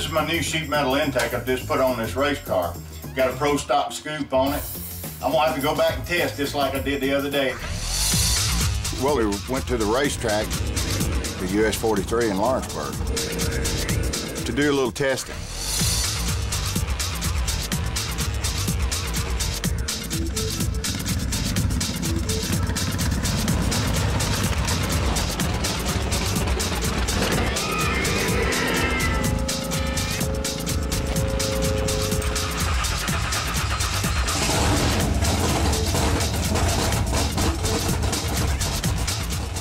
This is my new sheet metal intake I've just put on this race car. Got a Pro Stock scoop on it. I'm gonna have to go back and test just like I did the other day. Well, we went to the racetrack, the US 43 in Lawrenceburg, to do a little testing.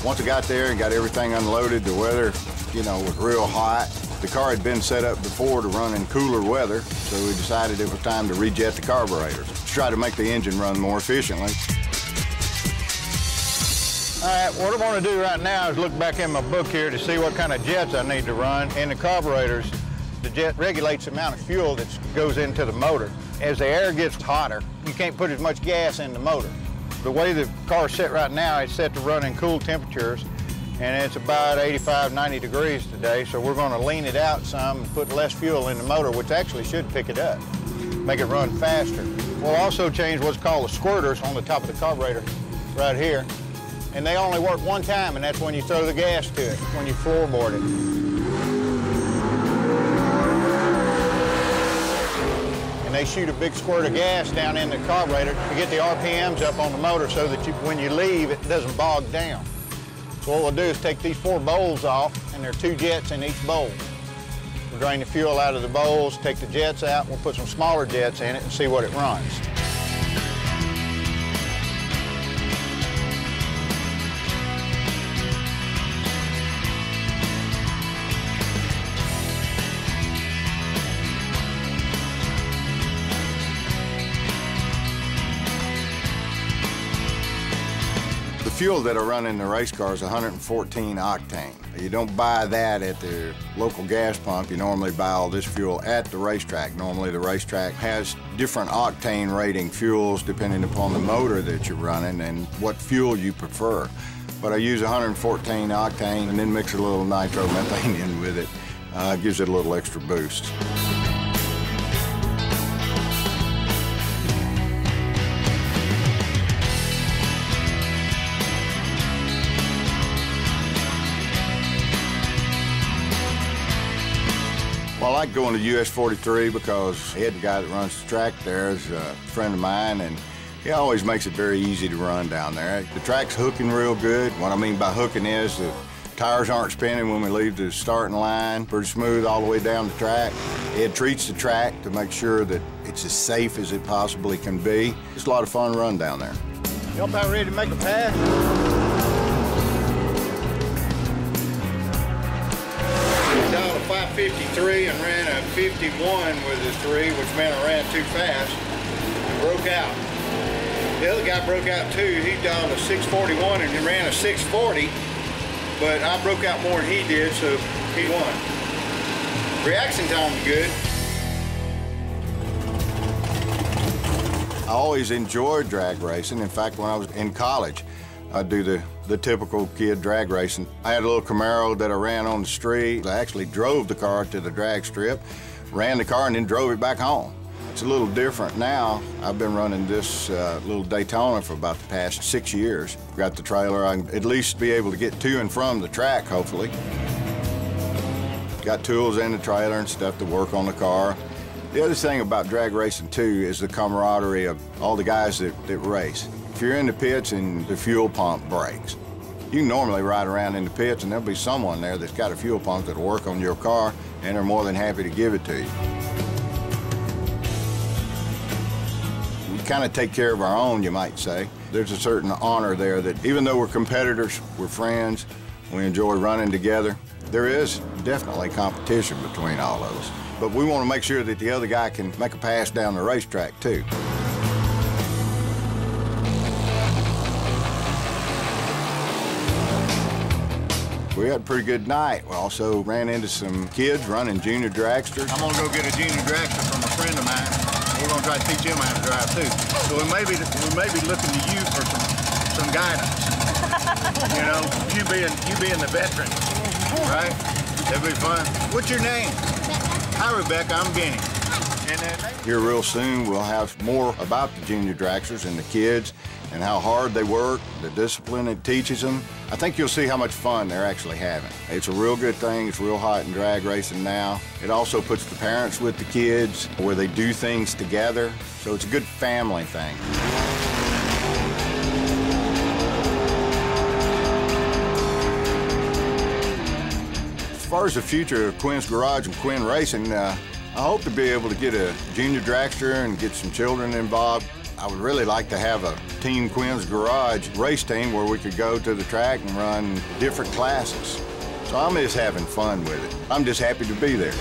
Once I got there and got everything unloaded, the weather, you know, was real hot. The car had been set up before to run in cooler weather, so we decided it was time to rejet the carburetors to try to make the engine run more efficiently. All right, what I want to do right now is look back in my book here to see what kind of jets I need to run. In the carburetors, the jet regulates the amount of fuel that goes into the motor. As the air gets hotter, you can't put as much gas in the motor. The way the car's set right now, it's set to run in cool temperatures, and it's about 85, 90 degrees today, so we're going to lean it out some and put less fuel in the motor, which actually should pick it up, make it run faster. We'll also change what's called the squirters on the top of the carburetor right here, and they only work one time, and that's when you throw the gas to it, when you floorboard it. And they shoot a big squirt of gas down in the carburetor to get the RPMs up on the motor so that when you leave, it doesn't bog down. So what we'll do is take these 4 bowls off, and there are 2 jets in each bowl. We'll drain the fuel out of the bowls, take the jets out, we'll put some smaller jets in it and see what it runs. The fuel that I run in the race car is 114 octane. You don't buy that at the local gas pump. You normally buy all this fuel at the racetrack. Normally the racetrack has different octane rating fuels depending upon the motor that you're running and what fuel you prefer. But I use 114 octane and then mix a little nitromethane in with it. Gives it a little extra boost. Well, I like going to US 43 because Ed, the guy that runs the track there, is a friend of mine, and he always makes it very easy to run down there. The track's hooking real good. What I mean by hooking is the tires aren't spinning when we leave the starting line. Pretty smooth all the way down the track. Ed treats the track to make sure that it's as safe as it possibly can be. It's a lot of fun run down there. Y'all about ready to make a pass? 553 and ran a 51 with his 3, which meant I ran too fast. Broke out. The other guy broke out too. He dialed a 641 and he ran a 640, but I broke out more than he did, so he won. Reaction time was good. I always enjoyed drag racing. In fact, when I was in college, I'd do the typical kid drag racing. I had a little Camaro that I ran on the street. I actually drove the car to the drag strip, ran the car, and then drove it back home. It's a little different now. I've been running this little Daytona for about the past 6 years. Got the trailer. I can at least be able to get to and from the track, hopefully. Got tools in the trailer and stuff to work on the car. The other thing about drag racing, too, is the camaraderie of all the guys that race. If you're in the pits and the fuel pump breaks, you can normally ride around in the pits and there'll be someone there that's got a fuel pump that'll work on your car, and they're more than happy to give it to you. We kind of take care of our own, you might say. There's a certain honor there that even though we're competitors, we're friends, we enjoy running together, there is definitely competition between all of us. But we want to make sure that the other guy can make a pass down the racetrack, too. We had a pretty good night. We also ran into some kids running junior dragsters. I'm gonna go get a junior dragster from a friend of mine. We're gonna try to teach him how to drive too. So we may be looking to you for some guidance. You know, you being the veteran, right? That'd be fun. What's your name? Hi, Rebecca. I'm Benny. Here real soon, we'll have more about the junior dragsters and the kids and how hard they work, the discipline it teaches them. I think you'll see how much fun they're actually having. It's a real good thing. It's real hot in drag racing now. It also puts the parents with the kids where they do things together. So it's a good family thing. As far as the future of Quinn's Garage and Quinn Racing, I hope to be able to get a junior dragster and get some children involved. I would really like to have a Team Quinn's Garage race team where we could go to the track and run different classes. So I'm just having fun with it. I'm just happy to be there.